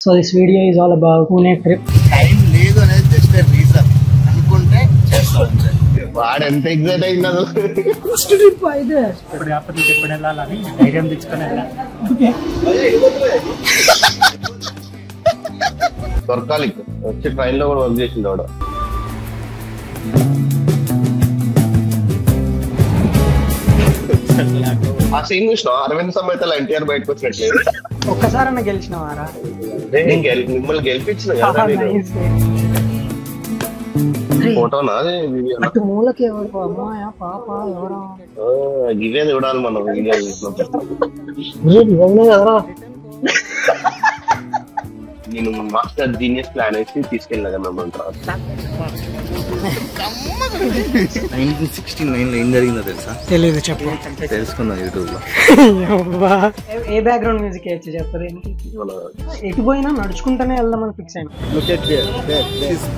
So this video is all about Pune trip. Time లేదు అనేది just reason అనుకుంటే చేస్తాం. వాడు ఎంత ఎగ్జైట్ అయినాడు. ఫస్ట్ ట్రిప్ అయితే ఇప్పుడు కాకపోతే ఎప్పుడు వెళ్ళాలని ధైర్యం తెచ్చుకొని వెళ్ళాలి. దొరకాలి వచ్చి ట్రైన్ లో కూడా వర్క్ చేసింది వాడు. ఆ సీన్ చూసిన అరవింద్ సమేతలో ఎన్టీఆర్ బయటకు వచ్చినట్లేదు. ఒక్కసారన్నా గెలిచినవారా? మిమ్మల్ని గెలిపించిన ఫోటోనా అటు మూలకి ఎవరు అమ్మాయా పాప ఎవరా ఇవే చూడాలి మనం వీడియో కదరా. నేను మాస్టర్ జీనియస్ ప్లాన్ వేసి తీసుకెళ్ళా కదా మిమ్మల్ని. 1969 లో ఏం జరిగిందో తెలుసా? తెలీదు, చెప్పు. తెలుసుకున్నాం యూట్యూబ్ లో. ఏ బ్యాక్గ్రౌండ్ మ్యూజిక్ వేయచ్చు చెప్పదు. ఎటు పోయినా నడుచుకుంటూనే వెళ్దామని ఫిక్స్ అయినా.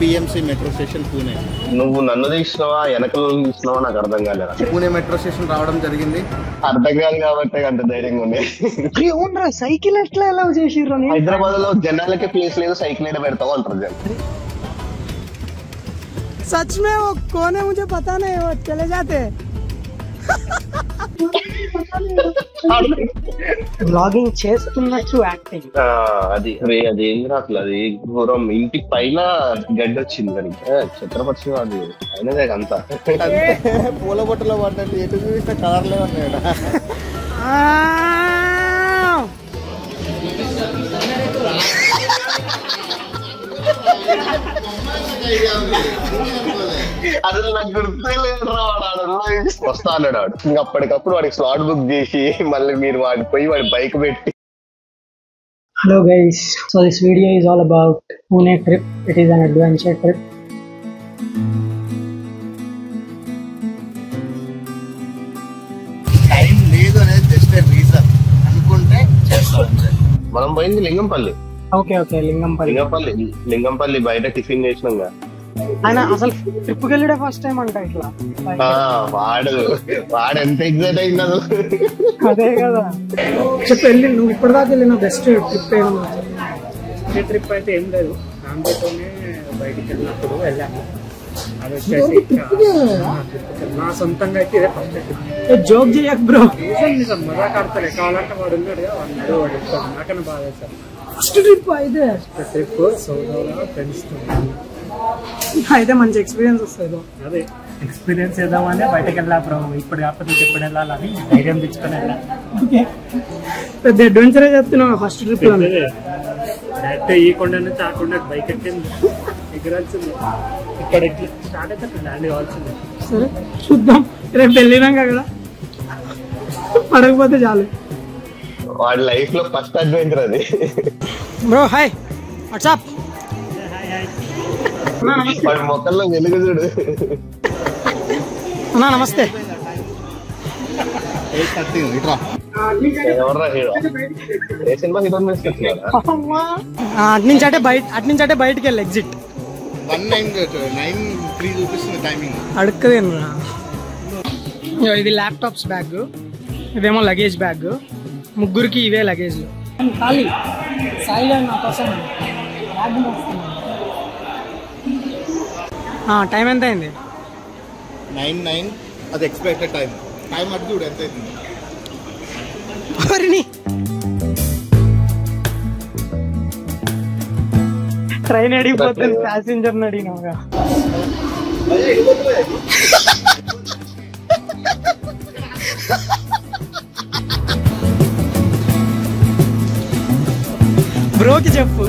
PMC metro station Pune. నువ్వు నన్ను తీసినావా వెనకల తీసినావా నాకు అర్థం కాలేదా? పూణే మెట్రో స్టేషన్ రావడం జరిగింది. అర్థం కాదు కాబట్టి అంత ధైర్యంగా ఉంది. అవునరా, సైకిల్ ఎట్లా ఎలా చేసిర్రు? హైదరాబాద్ లో జనాలకే ప్లేస్ లేదు, సైకిల్ ఏడ పెడతావు అంటారు జనం. सच में वो कौन है मुझे पता नहीं, वो चले जाते. బ్లాగింగ్ చేస్తున్నట్టు యాక్టింగ్. అది ఏం రాట్లేదు. అది ఘోరం. ఇంటి పైన గడ్డి వచ్చింది దానికి. ఛత్రపతి అది అయినదే అంతా పూల బొట్టలో పడ్డట్టు ఎటు చూసిన కలర్లే ఉన్నాడు. అసలు నాకు గుర్తే లేదు. వస్తా అన్నాడు వాడు. ఇంక అప్పటికప్పుడు వాడికి స్లాట్ బుక్ చేసి మళ్ళీ మీరు వాడి పోయి వాడి బైక్ పెట్టి. Hello guys, so this video is all about Pune trip. It is an adventure trip. Time లేదు అనేది జస్ట్ రీజన్ అనుకుంటే చేస్తాం. మనం పోయింది లింగంపల్లి. ఓకే లింగంపల్లి బయట టిఫిన్ చేసినాం. ఆయన అసలు ట్రిప్ కి వెళ్ళడే ఫస్ట్ టైం అంట ఇట్లా. వాడు ఎంత ఎగ్జైట్ అయినాడు. అదే కదా చెప్పు. వెళ్ళి నువ్వు ఇప్పటిదాకా వెళ్ళిన బెస్ట్ ట్రిప్ ఏమన్నా? ఏ ట్రిప్ అయితే ఏం లేదు, ఫ్యామిలీతోనే బయటికి వెళ్ళినప్పుడు వెళ్ళాము. అది వచ్చేసి నా సొంతంగా అయితే ఇదే ఫస్ట్ ట్రిప్. జోక్ చేయకు బ్రో. నిజం మజా కడతారు. కావాలంటే వాడు ఉన్నాడు కదా, వాడు నాకన్నా బాగా వేశారు. ఫస్ట్ ట్రిప్ అయితే ట్రిప్ సోలోగా ఫ్రెండ్స్ అయితే మంచి ఎక్స్పీరియన్స్ వస్తుంది. అదే ఎక్స్పీరియన్స్ చేద్దామని బయటకు వెళ్ళా బ్రో. ఇప్పుడు కాకపోతే ఎప్పుడు వెళ్ళాలని ధైర్యం తెచ్చుకొని వెళ్ళాలి. పెద్ద అడ్వెంచరే చెప్తున్నావు ఫస్ట్ ట్రిప్. డైరెక్ట్ ఈ కొండ నుంచి ఆ కొండ బైక్ ఎక్కింది, ఎగరాల్సింది. ఇక్కడ ఎట్లా స్టార్ట్ అయితే అక్కడ ల్యాండ్ కావాల్సింది. సరే చూద్దాం, రేపు వెళ్ళినాక కదా పడకపోతే చాలు. వాడి లైఫ్ లో ఫస్ట్ అడ్వెంచర్ అది. Bro hi, WhatsApp. వాడి మొక్కల్లో వెలుగు చూడు. అన్నా నమస్తే. ఎవర్రా హీరో? ఏ సినిమా హీరో తీసుకొచ్చినారా? అట్నుంచి అంటే బయటికి వెళ్ళి ఎగ్జిట్ 1:09 చూపిస్తుంది టైమింగ్. అడుక్కదేనరా. ఇది ల్యాప్టాప్స్ బ్యాగ్, ఇదేమో లగేజ్ బ్యాగ్. ముగ్గురికి ఇవే లగేజ్లు. ఖాళీ సాయిగా నా కోసం టైం ఎంత అయింది? 9:09. అది ఎక్స్పెక్టెడ్ టైం. టైం అటు చూడు ఎంత అవుతుంది. Train అడిగిపోతుంది, passenger అడిగినావుగా. బ్రోకి చెప్పు.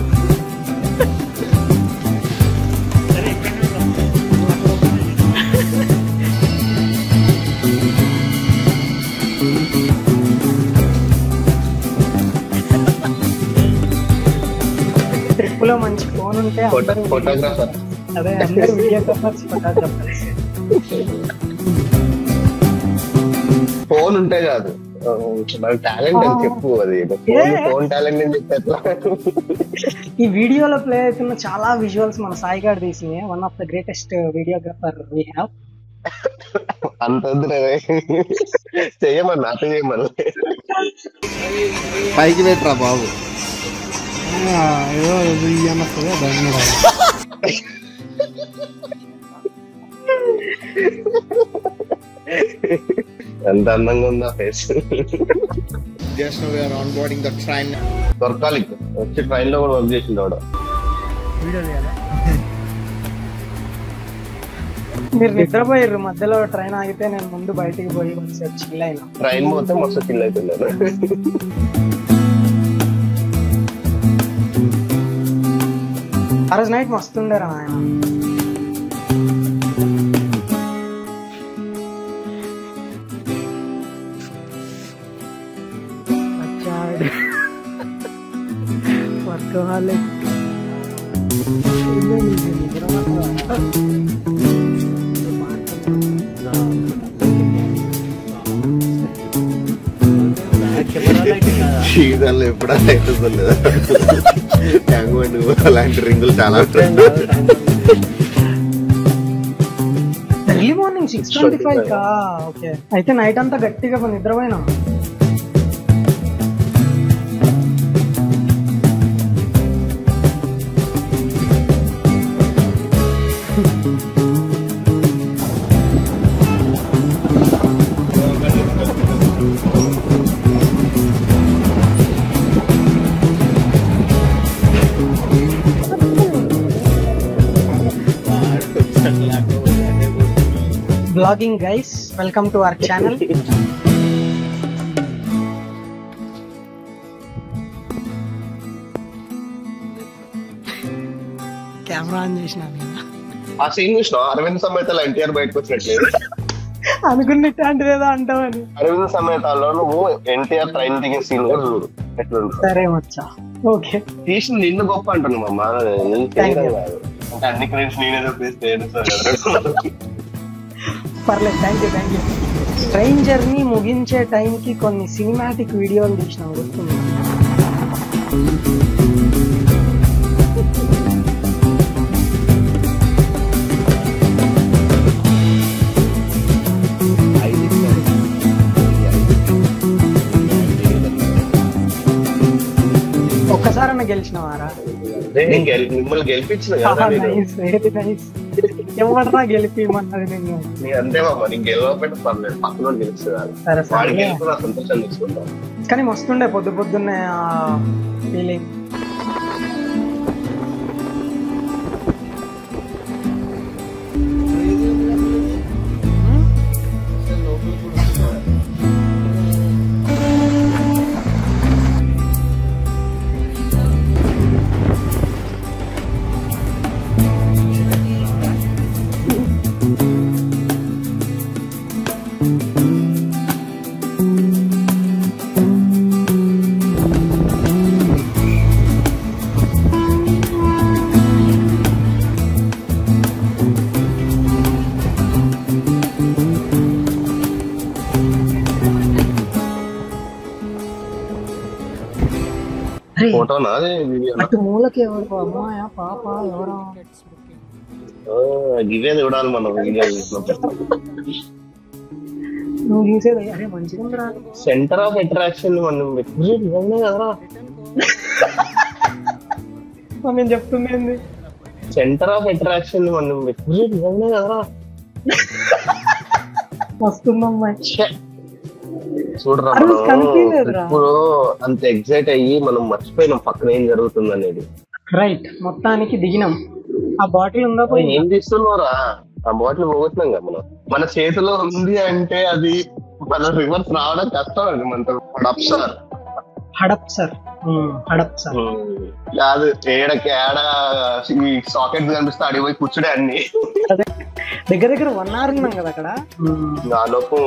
ట్రిప్ లో మంచి ఫోన్ ఉంటే ఫోటోగ్రాఫర్. అదే అందరూ వీడియోగ్రాఫర్స్, ఫోటోగ్రాఫర్స్. ఫోన్ ఉంటే కాదు, టాలెంట్ అని చెప్పు. అది ఫోన్ టాలెంట్ అని చెప్పి. ఈ వీడియోలో ప్లే అవుతున్న చాలా విజువల్స్ మన సాయి గారు తీసినాయి. One of the greatest videographer we have. అంత చేయమని నాతో చేయమని పైకి పెట్టరా బాబు. ఏదో ఇవన్నీ వస్తుంది దాని మీద ఎంత అందంగా ఉందా face. Just now we are onboarding the train. దొరకాలి వచ్చి ట్రైన్ లో కూడా వర్క్ చేసింది ఆవిడ. వీడియో చేయాలా? మీరు నిద్రపోయారు మధ్యలో ట్రైన్ ఆగితే నేను ముందు బయటికి పోయి కొంచెం చిల్ అయినా. ట్రైన్ పోతే మస్తు చిల్ అవుతున్నాను. ఆ రోజు నైట్ మస్తుండేరా ఆయన. వర్కహాలిక్ సీజన్లో ఎప్పుడైనా అవుతుందో లేదా ట్యాంక్ బండ్ అలాంటి రింగులు చాలా ఎర్లీ మార్నింగ్ 6:25 కా. ఓకే అయితే నైట్ అంతా గట్టిగా నిద్రపోయినా. Vlogging guys, welcome to our channel. Camera on చేసిన ఆ సీన్ చూసినా అరవింద్ సమేతలో ఎన్టీఆర్ బయటకు వచ్చినట్లేదు అనుకున్నట్టు అంటావని. అరవింద్ సమేతాల్లో నువ్వు ఎన్టీఆర్ ట్రైన్ దిగే సీన్ కూడా చూడు ఎట్లుంది. సరే మచ్చా ఓకే. తీసి నిన్ను గొప్ప అంటున్నా అమ్మా, కాదు అంటే అన్ని క్రెడిట్స్ నేనే చెప్పేస్తే పర్లేదు. Thank you. ట్రైన్ జర్నీ ముగించే టైంకి కొన్ని సినిమాటిక్ వీడియోలు తీసినాం గుర్తుంది. ఒక్కసారన్నా గెలిచినవారా? మిమ్మల్ని గెలిపించిన ఎవడరా గెలిపిమన్నది నేను అంతేమమ్మా. నీకు గెలవకపోతే పర్లేదు, పక్కన గెలుస్తుంది. వాడి గెలుపు నా సంతోషాన్ని తీసుకుంటాను. కానీ మస్తుండే పొద్దున్నే ఆ ఫీలింగ్. ఫోటోనా అటు మూలకి ఎవరు అమ్మాయా పాప ఎవరా ఇవే చూడాలి మనం. నువ్వు చూసేది అరే మంచిగా సెంటర్ ఆఫ్ అట్రాక్షన్ మనం కదరా. నేను చెప్తుంది సెంటర్ ఆఫ్ అట్రాక్షన్ మనం కదరా. వస్తుందమ్మాయి చూడరా, ఇప్పుడు అంత ఎగ్జైట్ అయ్యి మనం మర్చిపోయినాం పక్కన ఏం జరుగుతుంది అనేది. రైట్, మొత్తానికి దిగినాం. ఆ బాటిల్ ఉందా పోయి ఏం తీస్తున్నావురా? ఆ బాటిల్ పోగొట్టినాం కదా మనం. మన చేతిలో ఉంది అంటే అది మన రివర్స్ రావడం కష్టం అండి. మనతో హడప్ సార్ కాదు, ఏడ ఈ సాకెట్ కనిపిస్తే అడిగిపోయి కూర్చుడే అన్ని. దగ్గర 1 hour ఉన్నాం కదా అక్కడ. నాలోపు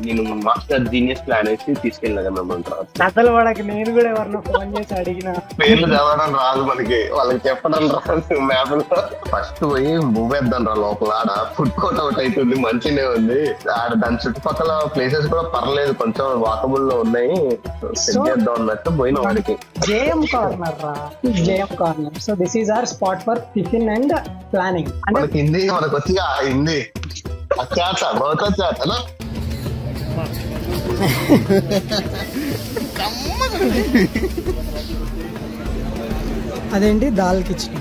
నేను మాస్టర్ జీనియస్ ప్లాన్ వేసి తీసుకెళ్ళినా కదా మేము. కథలు వాడకి నేను కూడా ఎవరినో ఫోన్ చేసి అడిగిన. పేర్లు చదవడం రాదు మనకి, వాళ్ళకి చెప్పడం రాదు. మ్యాప్ లో ఫస్ట్ పోయి మూవ్ వేద్దాం రా లోపల. ఆడ ఫుడ్ కోర్ట్ అవుట్ అవుతుంది, మంచినే ఉంది. ఆడ దాని చుట్టుపక్కల ప్లేసెస్ కూడా పర్లేదు, కొంచెం వాకబుల్ లో ఉన్నాయి. సెట్ చేద్దాం అన్నట్టు పోయిన వాడికి. జేఎం కార్నర్ రా, JM corner. So this is our spot for tiffin and planning. మనకి హిందీ మనకు వచ్చి హిందీ అచ్చా బహుత్ అచ్చా హలో. అదేంటి దాల్ కిచెన్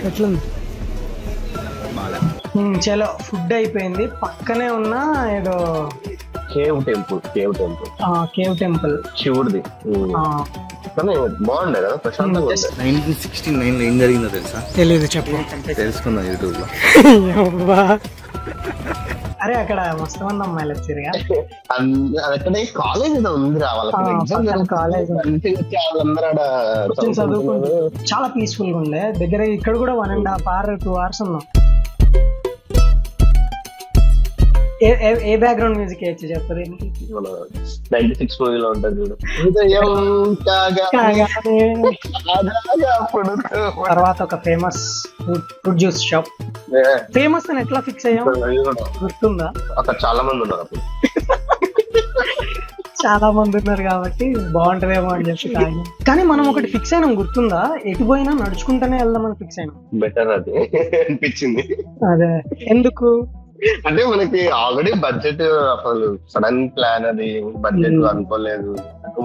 ఎట్లుంది? చలో ఫుడ్ అయిపోయింది. పక్కనే ఉన్న ఏదో కేవ్ టెంపుల్ శివుడిది. కానీ బాగుండే కదా, ప్రశాంతంగా. 1969 ఏం జరిగిందో తెలుసా? తెలీదు, చెప్పు. తెలుసుకుందాం యూట్యూబ్ లో. అరే అక్కడ మస్తు మంది అమ్మాయిలు వచ్చారు. అక్కడ కాలేజ్ ఏదో ఉంది కాలేజ్ చదువుకుంటూ చాలా పీస్ఫుల్ గా ఉండే. దగ్గర ఇక్కడ కూడా 1.5 hours 2 hours ఉన్నాం. ఏ బ్యాక్గ్రౌండ్ మ్యూజిక్ వేయచ్చు చెప్పదు? 96 మూవీలో ఉంటుంది చూడు. తర్వాత ఒక famous fruit juice shop. Famous అని ఎట్లా ఫిక్స్ అయ్యాం గుర్తుందా? అక్కడ చాలా మంది ఉన్నారు అప్పుడు. చాలా మంది ఉన్నారు కాబట్టి బాగుంటదేమో అని చెప్పి తాగి. కానీ మనం ఒకటి ఫిక్స్ అయినాం గుర్తుందా? ఎటు పోయినా నడుచుకుంటూనే వెళ్దామని ఫిక్స్ అయినాం. బెటర్ అది అనిపించింది. అదే ఎందుకు అంటే మనకి ఆల్రెడీ బడ్జెట్, అసలు సడన్ ప్లాన్, అది బడ్జెట్ అనుకోలేదు,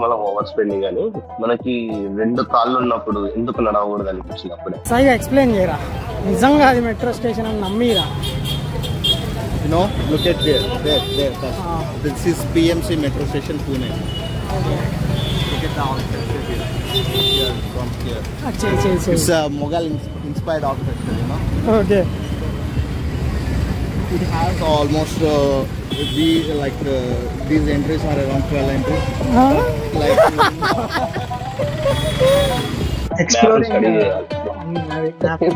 మనం ఓవర్ స్పెండింగ్ అని. మనకి 2 కాళ్ళు ఉన్నప్పుడు ఎందుకు నడవకూడదు అనిపించింది అప్పుడే. సాయిగా ఎక్స్ప్లెయిన్ చేయరా, నిజంగా అది మెట్రో స్టేషన్ అని నమ్మిరా? No, look at there. This is PMC Metro Station, Pune. Okay. Look at the architecture here. From here. It's a Mughal inspired architecture, you know. Okay. It has almost these entries are around 12 entries. Exploring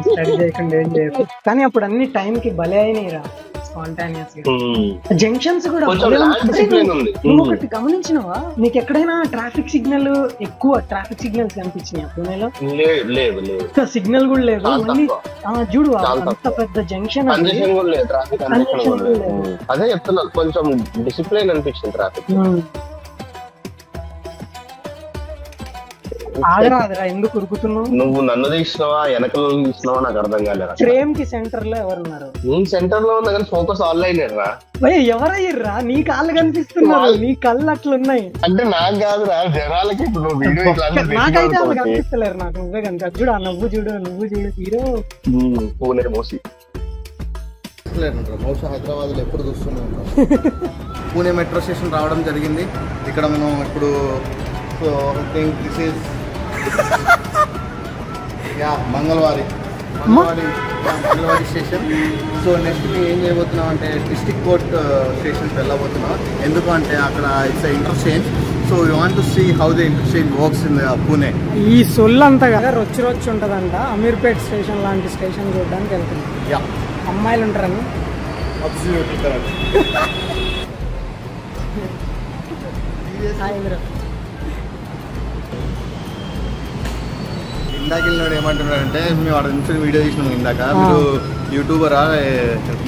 study చేయకుండా ఏం చేయదు. కానీ అప్పుడు అన్ని time కి భలే అయినాయిరా, spontaneous గా. Junctions కూడా నువ్వు ఒకటి గమనించినవా? నీకు ఎక్కడైనా ట్రాఫిక్ సిగ్నల్, ఎక్కువ ట్రాఫిక్ సిగ్నల్స్ కనిపించినాయి పూణేలో? సిగ్నల్ కూడా లేదు. చూడు అంత పెద్ద జంక్షన్, అదే చెప్తున్నా, కొంచెం డిసిప్లైన్ అనిపించింది ట్రాఫిక్. ఆగరాదురా, ఎందుకు ఉరుకుతున్నావు? నువ్వు నన్ను తీసినావా వెనకల తీసినావా నాకు అర్థం కాలేదు. ఫ్రేమ్ కి సెంటర్ లో ఎవరున్నారు? నేను సెంటర్ లో ఉన్నా కానీ ఫోకస్ ఆన్లైన్ రా. ఎవరయ్యర్రా? నీ కాళ్ళు కనిపిస్తున్నారు, నీ కళ్ళు అట్లున్నాయి. అంటే నాకు కాదురా, జనాలకి. ఇప్పుడు నాకైతే అలా కనిపిస్తలేరు, నాకు నువ్వే కనిపిస్తా. చూడు ఆ నువ్వు చూడు హీరో. పూణే మోసి బహుశా హైదరాబాద్ లో ఎప్పుడు చూస్తూనే ఉంటాం. పూణే మెట్రో స్టేషన్ రావడం జరిగింది. ఇక్కడ మనం ఇప్పుడు this is మంగళవారి station. So next మేము ఏం చేయబోతున్నాం అంటే డిస్ట్రిక్ట్ కోర్ట్ స్టేషన్కి వెళ్ళబోతున్నాం. ఎందుకు అంటే అక్కడ it's interchange. So you want to see how the interchange works in Pune. ఈ సొల్లు అంతా కదా రొచ్చి ఉంటదంట. అమీర్పేట్ స్టేషన్ లాంటి స్టేషన్ చూడడానికి వెళ్తున్నాం. అమ్మాయిలు ఉంటారని ఇందాక వెళ్ళినాడు ఏమంటున్నాడంటే, మేము వాడి నుంచి వీడియో తీసినాము ఇందాక, మీరు యూట్యూబరా,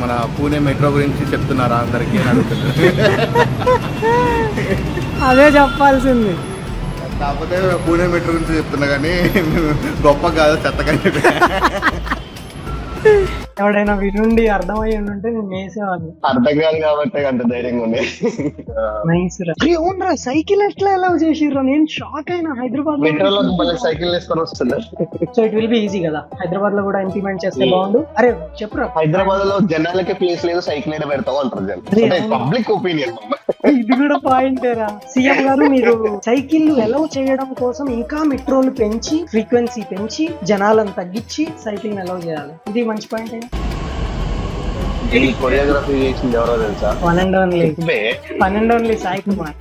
మన పూణే మెట్రో గురించి చెప్తున్నారా అందరికీ అని అడుగుతున్నారు. అదే చెప్పాల్సింది. కాకపోతే పూణే మెట్రో గురించి చెప్తున్నా కానీ గొప్ప కాదు, చెత్త కానీ. ఎవడైనా వినుండి అర్థమయ్యి ఉంటే నేను వేసేవాళ్ళు. అర్థం కాదు కాబట్టి అంత ధైర్యంగా ఉంది. సైకిల్ ఎట్లా అలౌ చేసిర్రు? నేను షాక్ అయినా. హైదరాబాద్ మెట్రోలో సైకిల్ వేసుకొని వస్తున్నారు. So it will be easy కదా, హైదరాబాద్ లో కూడా ఇంప్లిమెంట్ చేస్తే బాగుండు. అరే చెప్పురా, హైదరాబాద్ లో జనాలకే ప్లేస్ లేదు, సైకిల్ అయితే పెడతావు అంటారు. Public opinion. ఇది కూడా పాయింటేరా. సీఎం గారు మీరు సైకిల్ అలౌ చేయడం కోసం ఇంకా మెట్రోలు పెంచి, ఫ్రీక్వెన్సీ పెంచి, జనాలను తగ్గించి సైకిల్ అలౌ చేయాలి. ఇది మంచి పాయింట్. కొరియోగ్రఫీ చేసింది ఎవరో తెలుసా? One and only Sai Kumar.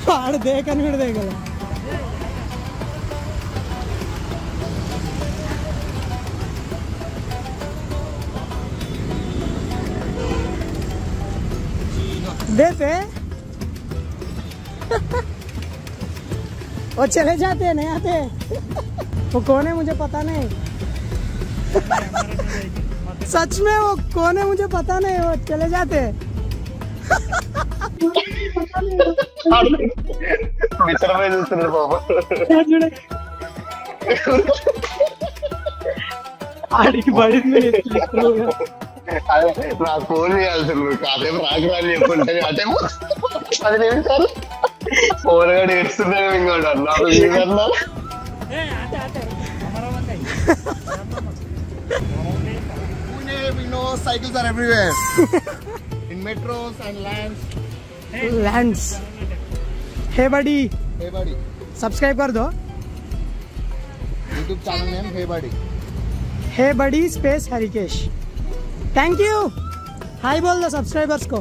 వాడు దేకని కూడా దేకల. देते वो चले जाते हैं, नहीं आते. वो कौन है मुझे पता नहीं. सच में वो कौन है मुझे पता नहीं. वो चले जाते हैं. ఆడికి పడింది అదే నాకు ఫోన్ చేయాల్సింది కాసేపు రాకరాని చెప్పుంటే అటే 10 నిమిషాలు ఫోన్ కూడా ఏడుస్తున్నాను ఇంకోటి అన్నా We know cycles are everywhere. In metros and lands. Lands. Hey buddy, Hey buddy. Subscribe कर दो। YouTube channel name Hey buddy. Hey buddy space Harikesh. Thank you. Hi बोल दो सब्सक्राइबर्स को।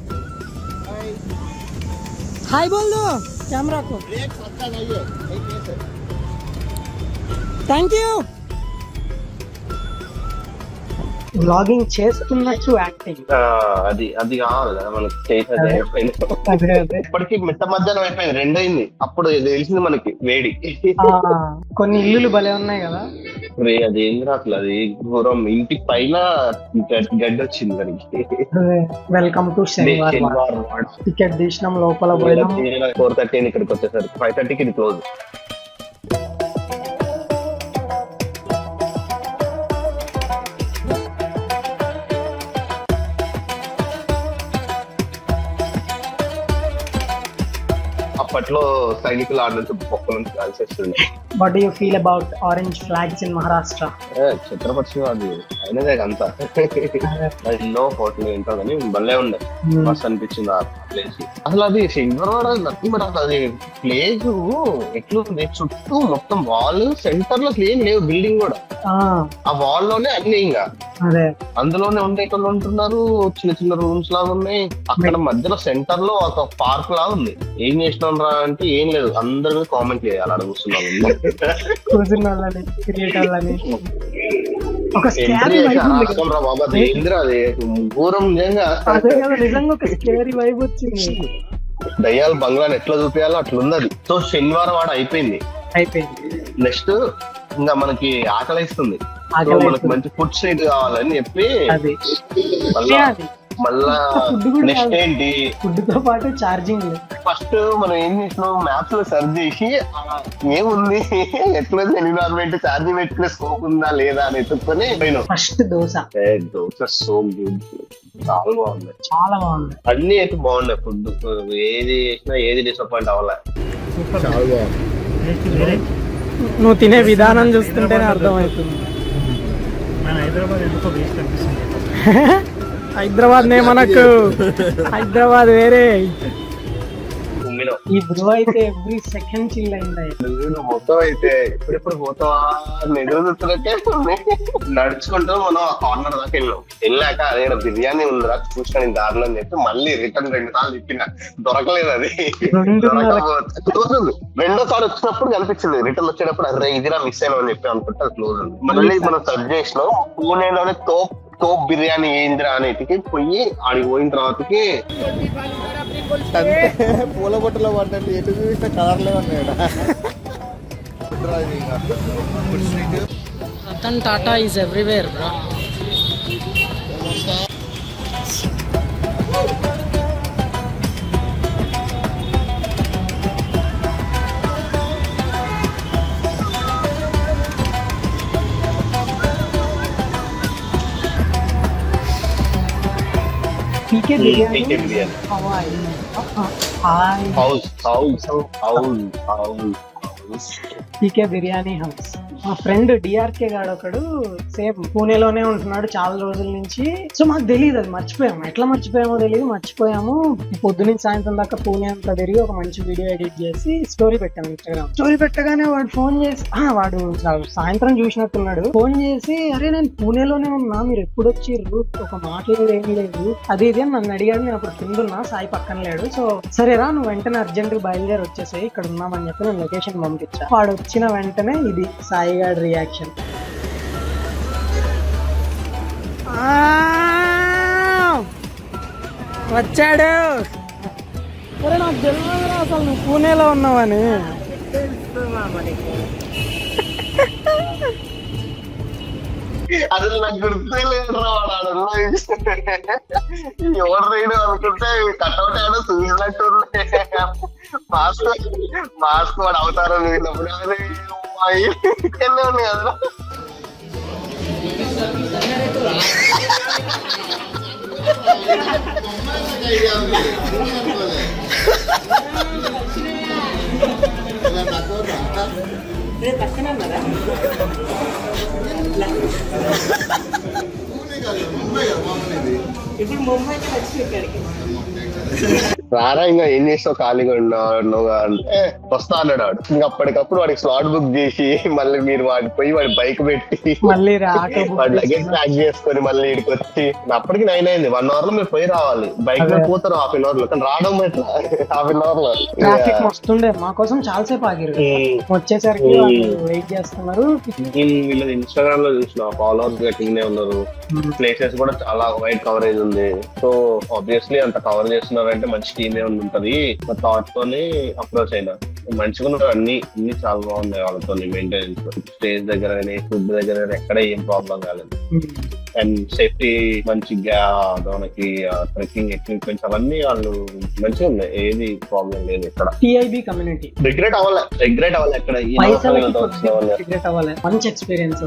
Hi. हाय बोल दो कैमरा को। Break अच्छा नहीं है. एक केस है. Thank you. వ్లాగింగ్ చేస్తున్నట్టు యాక్టింగ్ అది కావాలి కదా మనకి చేసేది ఇప్పటికి మిట్ట మధ్యాహ్నం అయిపోయింది 2 అయింది అప్పుడు తెలిసింది మనకి వేడి కొన్ని ఇల్లులు భలే ఉన్నాయి కదా అది ఏం అసలు అది ఘోరం ఇంటికి పైన గడ్డి వచ్చింది దానికి వెల్కమ్ టు శనివారం టికెట్ తీసినాం లోపల పోయినాం 4:30 ఇక్కడికి వచ్చేసరికి 5:30కి ఇది క్లోజ్ అప్పట్లో సైనికులు ఆడినంత బొక్క నుంచి కాల్సి వస్తుంది what do you feel about orange flags in Maharashtra Chhatrapati Shivaji అయినదే అంతా ఎన్నో ఫోటోలు ఏంటో కానీ భలే ఉండే మస్తు అనిపించింది ఆ ప్లేస్ అసలు అది శంకరవాడ నథింగ్ బట్ అసలు అది ప్లేస్ ఎట్లుంది చుట్టూ మొత్తం వాల్ సెంటర్ లో ఏం లేవు బిల్డింగ్ కూడా ఆ వాల్ లోనే అన్ని ఇంకా అందులోనే ఉండేటోళ్ళు ఉంటున్నారు చిన్న చిన్న రూమ్స్ లాగా ఉన్నాయి అక్కడ మధ్యలో సెంటర్ లో ఒక పార్క్ లాగా ఉంది ఏం చేసినాం రా అంటే ఏం లేదు అందరూ కామెంట్ చేయాలి అక్కడ కూర్చున్నాం బాబా ఏంద్రా అది ఘోరం నిజంగా దయ్యాల బంగ్లాని ఎట్లా చూపించాలో అట్లుంది అది సో శనివారం వాడు అయిపోయింది నెక్స్ట్ ఇంకా మనకి ఆకలిస్తుంది మనకి మంచి ఫుడ్ స్ట్రీట్ కావాలని చెప్పి మళ్ళా నెక్స్ట్ ఏంటి ఫుడ్ తో పాటు ఛార్జింగ్ ఫస్ట్ మనం ఏం చేసినాం మ్యాప్స్ లో సెర్చ్ చేసి ఏముంది ఎట్లా ఎన్విరాన్మెంట్ ఛార్జింగ్ పెట్టుకునే స్కోప్ ఉందా లేదా అని ఎత్తుకొని పోయినాం ఫస్ట్ దోశ సో గుడ్ చాలా బాగుంది అన్ని అయితే బాగున్నాయి ఫుడ్ ఏది చేసినా ఏది డిసప్పాయింట్ అవ్వలే చాలా బాగుంది నువ్వు తినే విధానం చూస్తుంటేనే అర్థమవుతుంది హైదరాబాద్ ఎందుకో వేస్ట్ అనిపిస్తుంది హైదరాబాద్ నే మనకు హైదరాబాద్ వేరే ఈ బ్రో అయితే ఎవ్రీ సెకండ్ చిల్ అయింది మొత్తం అయితే ఇప్పుడిప్పుడు పోతావా ఎదురుతున్నట్టే నడుచుకుంటూ మనం ఆ కార్నర్ దాకా వెళ్ళాక అదే బిర్యానీ ఉందిరా చూసిన నేను దారిలో అని చెప్పి మళ్ళీ రిటర్న్ 2 సార్లు తిప్పిన దొరకలేదు అది రెండోసారి వచ్చినప్పుడు కనిపించింది రిటర్న్ వచ్చేటప్పుడు అరే ఇదిరా మిస్ అయినా అని చెప్పి అనుకుంటే అది క్లోజ్ ఉంది మళ్ళీ మనం సర్చ్ చేసినాం పూణేలోనే తోప్ బిర్యానీ ఏంద్రా అనేటికి పోయి ఆడికి పోయిన తర్వాతకి పూల బొట్టలో పడ్డండి ఎటు చూసిన కలర్లే ఉన్నాయట Ratan Tata is everywhere bro PK biryani. Hawaii. Hi. House. PK biryani house మా ఫ్రెండ్ డిఆర్కే గాడు ఒకడు సేమ్ పూణేలోనే ఉంటున్నాడు చాలా రోజుల నుంచి సో మాకు తెలియదు అది మర్చిపోయాము ఎట్లా మర్చిపోయామో తెలియదు మర్చిపోయాము పొద్దునుంచి సాయంత్రం దాకా పూణే అంతా తిరిగి ఒక మంచి వీడియో ఎడిట్ చేసి స్టోరీ పెట్టాము ఇన్స్టాగ్రామ్ స్టోరీ పెట్టగానే వాడు ఫోన్ చేసి వాడు సాయంత్రం చూసినట్టున్నాడు ఫోన్ చేసి అరే నేను పూణేలోనే ఉన్నా మీరు ఎప్పుడు వచ్చిర్రు ఒక మాట్లాడేది ఏం లేదు అది ఇది అని నన్ను అడిగాడు నేను అప్పుడు కిందున్నా సాయి పక్కన లేడు సో సరేరా నువ్వు వెంటనే అర్జెంట్ బయలుదేరి వచ్చేసాయి ఇక్కడ ఉన్నామని చెప్పి నేను లొకేషన్ పంపించా వాడు వచ్చిన వెంటనే ఇది సాయి గారి రియాక్షన్ వచ్చాడు అరే నాకు తెలియదు అసలు నువ్వు పూణేలో ఉన్నావని అసలు నాకు గుర్తే లేదు ఎవరు రైడు అనుకుంటే కట్అవుట్ ఏడో చూసినట్టు మాస్క్ వాడు అవతారం చూసినప్పుడు ఇక్కడనే ఉంది కదా. ఇప్పుడు ముంబైకి వచ్చి ఇక్కడికి రారా ఇంకా ఏం చేస్తావు ఖాళీగా ఉన్నావు అంటే వస్తా అన్నాడు వాడు. ఇంకా అప్పటికప్పుడు వాడికి స్లాట్ బుక్ చేసి మళ్ళీ మీరు వాడికి పోయి వాడి బైక్ పెట్టి మళ్ళీ వాడి లగేజ్ ప్యాక్ చేసుకొని మళ్ళీ ఇక్కడికి వచ్చి అప్పటికి 9 అయింది. 1 అవర్ లో మీరు పోయి రావాలి. బైక్ లో పోతారు హాఫ్ అన్ అవర్ లో, కానీ రావడం ఎట్లా హాఫ్ అన్ అవర్ లో. ట్రాఫిక్ వస్తుండే మా కోసం చాలా సేపు ఆగిరు. వచ్చేసరికి వెయిట్ చేస్తున్నారు. వీళ్ళది ఇన్స్టాగ్రామ్ లో చూసిన ఫాలోవర్స్ గట్టిగానే ఉన్నారు. ప్లేసెస్ కూడా చాలా వైడ్ కవరేజ్ ఉంది. సో ఆబ్వియస్లీ అంత కవర్ చేస్తున్నారంటే మంచి టీమే ఉంటది. థాట్ తోని అప్రోచ్ అయినా మంచిగా ఉన్నారు. అన్ని చాలా బాగున్నాయి వాళ్ళతో మెయింటెనెన్స్. స్టేజ్ దగ్గర కానీ ఫుడ్ దగ్గర కానీ ఎక్కడ ఏం ప్రాబ్లం కాలేదు. అండ్ సేఫ్టీ మంచిగా మనకి ట్రెక్కింగ్ ఎక్విప్మెంట్స్ అవన్నీ వాళ్ళు మంచిగా ఉన్నాయి. ఏది ప్రాబ్లం లేదు ఇక్కడ. టిఐబి కమ్యూనిటీ రిగ్రెట్ అవ్వాలి ఎక్కడ రిగ్రెట్ అవ్వాలి. మంచి ఎక్స్పీరియన్స్.